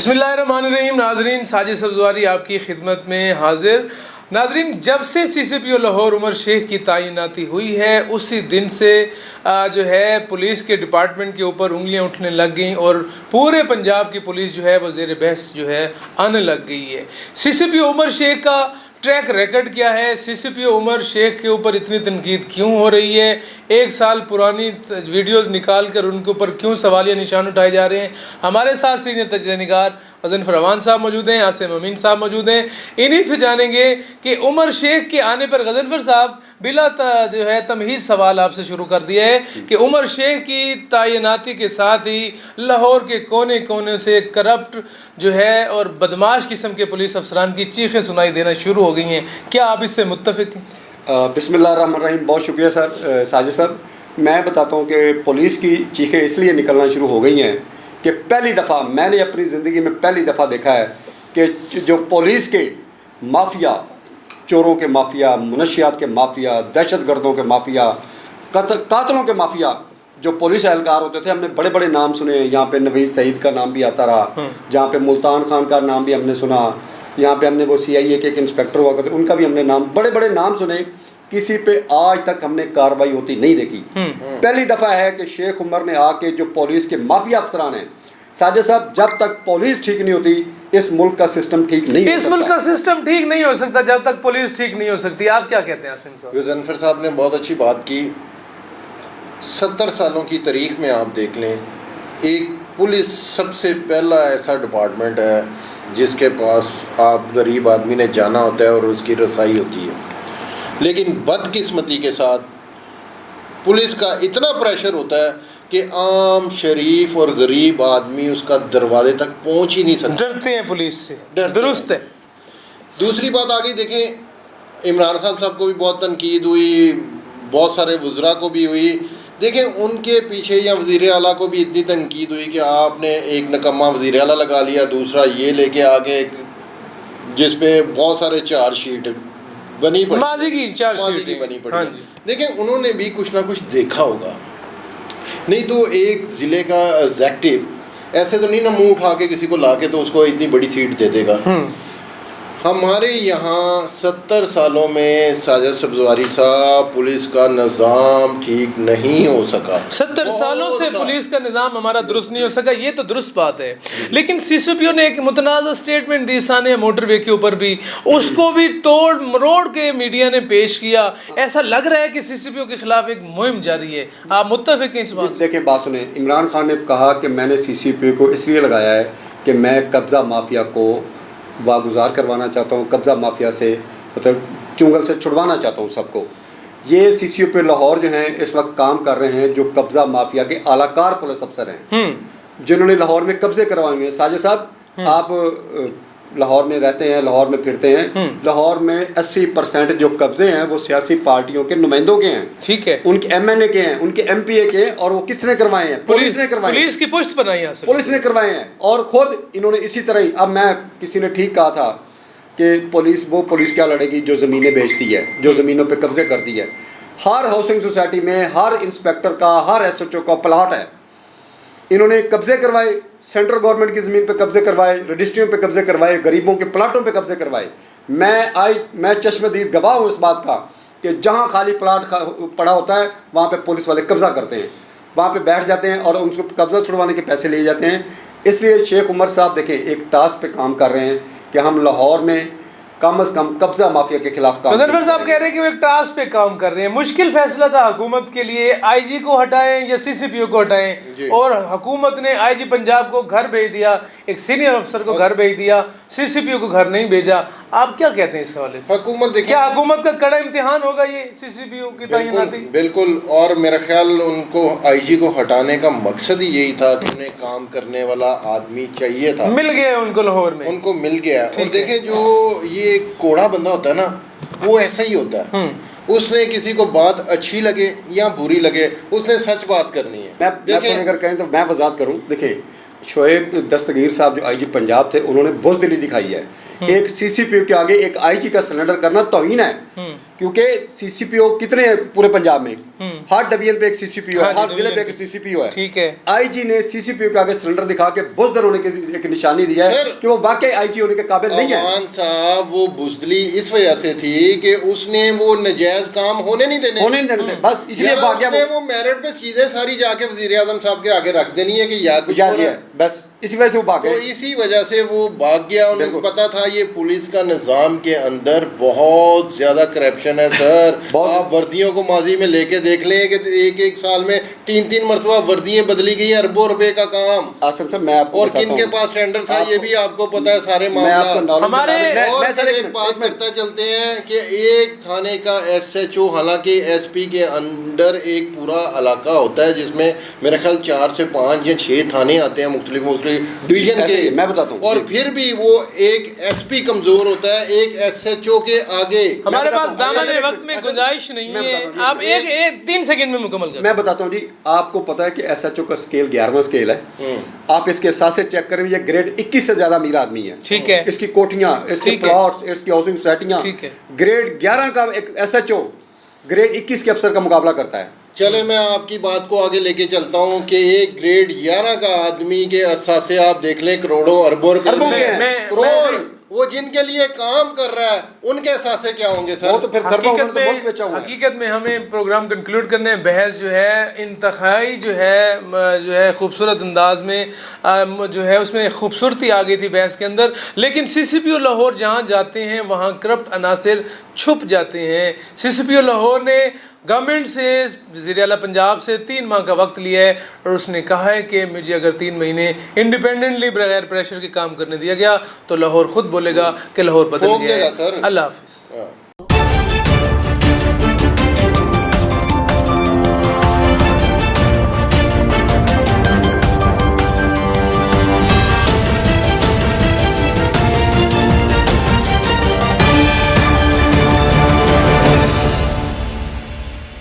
बिस्मिल्लाहिर्रहमानिर्रहीम। नाजरीन, साजिद सब्जवारी आपकी खिदमत में हाजिर। नाजरीन, जब से CCPO लाहौर उमर शेख की तैनाती हुई है उसी दिन से जो है पुलिस के डिपार्टमेंट के ऊपर उंगलियां उठने लग गई और पूरे पंजाब की पुलिस जो है वो ज़ेर बहस जो है आने लग गई है। CCPO उमर शेख का ट्रैक रिकॉर्ड क्या है, CCPO उमर शेख के ऊपर इतनी तनकीद क्यों हो रही है, एक साल पुरानी वीडियोस निकाल कर उनके ऊपर क्यों सवालिया निशान उठाए जा रहे हैं। हमारे साथ सीनियर तजज़िया निगार गज़नफ़र अवान साहब मौजूद हैं, आसिम अमीन साहब मौजूद हैं। इन्हीं से जानेंगे कि उमर शेख के आने पर गज़नफ़र साहब बिला जो है तमहीद सवाल आपसे शुरू कर दिया है कि उमर शेख की तैनाती के साथ ही लाहौर के कोने कोने से करप्ट जो है और बदमाश किस्म के पुलिस अफसरान की चीखें सुनाई देना शुरू हो गई हैं। क्या आप इससे मुत्तफ़िक हैं? बिस्मिल्लाहिर्रहमानिर्रहीम। बहुत शुक्रिया सर साजिद साहब। मैं बताता हूँ कि पुलिस की चीखें इसलिए निकलना शुरू हो गई हैं कि पहली दफ़ा मैंने अपनी ज़िंदगी में पहली दफ़ा देखा है कि जो पुलिस के माफिया, चोरों के माफिया, मुनशियात के माफिया, दहशत गर्दों के माफिया, कातलों के माफिया, जो पुलिस एहलकार होते थे, हमने बड़े बड़े नाम सुने। यहाँ पे नवीद सईद का नाम भी आता रहा, जहाँ पे मुल्तान खान का नाम भी हमने सुना, यहाँ पे हमने वो CIA के एक इंस्पेक्टर हुआ करते उनका भी हमने नाम, बड़े बड़े नाम सुने। किसी पे आज तक हमने कार्रवाई होती नहीं देखी। पहली दफ़ा है कि शेख उमर ने आके जो पुलिस के माफिया अफसरान हैं, साजिद साहब, जब तक पुलिस ठीक नहीं होती इस मुल्क का सिस्टम ठीक नहीं हो सकता। इस मुल्क का सिस्टम ठीक नहीं हो सकता जब तक पुलिस ठीक नहीं हो सकती। आप क्या कहते हैं आसिम साहब? गज़नफ़र साहब ने बहुत अच्छी बात की। 70 सालों की तारीख में आप देख लें, एक पुलिस सबसे पहला ऐसा डिपार्टमेंट है जिसके पास आप गरीब आदमी ने जाना होता है और उसकी रसाई होती है। लेकिन बदकिस्मती के साथ पुलिस का इतना प्रेशर होता है कि आम शरीफ और गरीब आदमी उसका दरवाजे तक पहुंच ही नहीं सकता। डरते हैं पुलिस से, दुरुस्त है। दूसरी बात आगे देखें, इमरान खान साहब को भी बहुत तनकीद हुई, बहुत सारे वज़रा को भी हुई। देखें, उनके पीछे या वज़ीर आला को भी इतनी तनकीद हुई कि आपने एक नकम्मा वज़ीर आला लगा लिया, दूसरा ये लेके आगे जिस पे बहुत सारे चार्जशीट बनी पड़ी, माजी की चार्जशीट बनी पड़ी। देखें, उन्होंने भी कुछ ना कुछ देखा होगा, नहीं तो एक ज़िले का एग्जेक्टिव ऐसे तो नहीं ना मुंह उठा के किसी को ला के तो उसको इतनी बड़ी सीट दे देगा। हमारे यहाँ 70 सालों में साजिद सब्जवारी साहब पुलिस का निज़ाम ठीक नहीं हो सका। 70 सालों से पुलिस का निज़ाम हमारा दुरुस्त नहीं हो सका, ये तो दुरुस्त बात है। लेकिन CCPO ने एक मुतनाज़ स्टेटमेंट दी साने मोटरवे के ऊपर भी, उसको भी तोड़ मरोड़ के मीडिया ने पेश किया। ऐसा लग रहा है कि CCPO के खिलाफ एक मुहिम जारी है। आप मुत्तफ़िक हैं इस बात से? देखिए, बात सुने, इमरान खान ने कहा कि मैंने CCPO को इसलिए लगाया है कि मैं कब्ज़ा माफिया को वागुजार करवाना चाहता हूँ, कब्ज़ा माफिया से मतलब चुंगल से छुड़वाना चाहता हूँ सबको। ये CCPO लाहौर जो हैं इस वक्त काम कर रहे हैं जो कब्ज़ा माफिया के आलाकार पुलिस अफसर हैं जिन्होंने लाहौर में कब्ज़े करवाए हैं। साजिद साहब, आप लाहौर में रहते हैं, लाहौर में फिरते हैं, लाहौर में 80% जो कब्जे हैं वो सियासी पार्टियों के नुमाइंदों के हैं। ठीक है, उनके MNA के हैं, उनके MPA के हैं, और वो किसने करवाए हैं? पुलिस ने करवाए। पुलिस की पुष्ट बनाई है, पुलिस ने करवाए हैं। और खुद इन्होंने इसी तरह ही, अब मैं किसी ने ठीक कहा था कि पुलिस क्या लड़ेगी जो ज़मीनें बेचती है, जो ज़मीनों पर कब्जे करती है। हर हाउसिंग सोसाइटी में हर इंस्पेक्टर का, हर SHO का प्लाट है। इन्होंने कब्जे करवाए, सेंट्रल गवर्नमेंट की ज़मीन पे कब्जे करवाए, रजिस्ट्रियों पे कब्जे करवाए, गरीबों के प्लाटों पे कब्जे करवाए। मैं चश्मदीद गवाह हूँ इस बात का कि जहाँ खाली प्लाट पड़ा होता है वहाँ पे पुलिस वाले कब्जा करते हैं, वहाँ पे बैठ जाते हैं और उनको कब्जा छुड़वाने के पैसे लिए जाते हैं। इसलिए शेख उमर साहब देखें एक टास्क पे काम कर रहे हैं कि हम लाहौर में कम से कम कब्जा माफिया के खिलाफ काम। गज़नफ़र साहब कह रहे हैं कि वो एक टास्क पे काम कर रहे हैं। मुश्किल फैसला था हुकूमत के लिए, IG को हटाएं या CCPO को हटाएं, और हुकूमत ने IG पंजाब को घर भेज दिया, एक सीनियर अफसर को घर भेज दिया, CCPO को घर नहीं भेजा। आप क्या कहते हैं इस हवाले से? हुकूमत देखिए, क्या हुकूमत का कड़ा इम्तिहान होगा ये CCPO की तैनाती? बिल्कुल। और मेरा ख्याल उनको IG को हटाने का मकसद ही यही था कि उन्हें काम करने वाला आदमी चाहिए था। मिल गया उनको लाहौर में, उनको मिल गया। और देखें, जो ये कोड़ा बंदा होता है ना, वो ऐसा ही होता है। उसने किसी को बात अच्छी लगे या बुरी लगे, उसने सच बात करनी है। मैं अगर कहें तो मैं वजाहत करूं। देखिए, शोएब दस्तगीर साहब जो IG पंजाब थे, उन्होंने बुज़दिली दिखाई है। एक CCPO के आगे एक IG का सिलेंडर करना तौहीन है, क्योंकि CCPO कितने हैं पूरे पंजाब में? हर डिवीजन पे एक सीसीपीओ है, हाँ जी, हर जिले डिवीजन पे एक पे। सीसीपीओ है। ठीक है। आईजी ने सीसीपीओ के आगे सिलेंडर दिखा के बुज़दिल होने की एक निशानी दी है सर, कि वो वाकई आईजी होने के काबिल नहीं है। अवान साहब वो बुज़दिली इस वजह से थी कि उसने वो नजायज काम होने नहीं देने, होने नहीं देते, बस इसलिए भाग गया उसने वो मेरिट पे चीजें सारी जाके वजीर आजम साहब के आगे रख देनी है कि या कुछ जा हो रहा दिया, है। बस इसी वजह से वो भाग तो गए। इसी वजह से वो भाग गया। उनको बिल्कुल। पता था ये पुलिस का निज़ाम के अंदर बहुत ज़्यादा करप्शन है सर। आप वर्दियों को माजी में लेके देख लें कि एक एक साल में 3-3 मरतबा वर्दियाँ बदली गई, अरबों रुपए का काम। आसिम साहब मैं आपको और बताता किन के हूं। पास टेंडर था ये भी आपको पता है सारे मैं आपको मामला। knowledge हमारे- बता रहा हूं। और मैं सर फिर एक बात करता चलते हैं कि एक थाने का एसएचओ, हालांकि एसपी के अंडर एक पूरा इलाका होता है जिसमें मेरे ख्याल 4 से 5 या 6 थाने आते हैं मुख्तलिफ डिवीजन ऐसे के। ही, मैं बताता हूं। और जी। फिर भी वो एक एसपी कमजोर होता है एक एसएचओ के आगे। हमारे बताता पास हूं, दामन ऐसे- वक्त में ऐसे- गुंजाइश नहीं मैं है, बताता हूं, आप एक 3 सेकंड में मुकम्मल करें। मैं बताता हूँ जी, आपको पता है कि एसएचओ का स्केल 11वां स्केल है। आप इसके हिसाब से चेक करें, ये ग्रेड 21 से ज्यादा अमीर आदमी है। ठीक है। इसकी कोठियाँ, इसके ठीक है। प्लॉट्स, इसकी हाउसिंग सोसाइटियाँ, ठीक है। ग्रेड 11 का एक एसएचओ ग्रेड 21 के अफसर का मुकाबला करता है। चले मैं आपकी बात को आगे लेके चलता हूँ कि एक ग्रेड 11 का आदमी के असासे आप देख लें करोड़ों अरबों रुपए अरबों में के हैं। मैं- और वो जिनके लिए काम कर रहा है उनके असासे क्या होंगे सर? वो तो फिर हकीकत में हमें प्रोग्राम कंक्लूड करने हैं। बहस जो है इंतहाई जो है खूबसूरत अंदाज में जो है उसमें खूबसूरती आ गई थी बहस के अंदर। लेकिन सीसीपीओ लाहौर जहाँ जाते हैं वहाँ करप्ट अनासिर छुप जाते हैं। सीसीपीओ लाहौर ने गवर्नमेंट से, वज़ीर आला पंजाब से 3 माह का वक्त लिया है और उसने कहा है कि मुझे अगर 3 महीने इंडिपेंडेंटली बगैर प्रेशर के काम करने दिया गया तो लाहौर खुद बोलेगा कि लाहौर बदल ठोक गया देगा है। सर। अल्लाह हाफिज़। हाँ।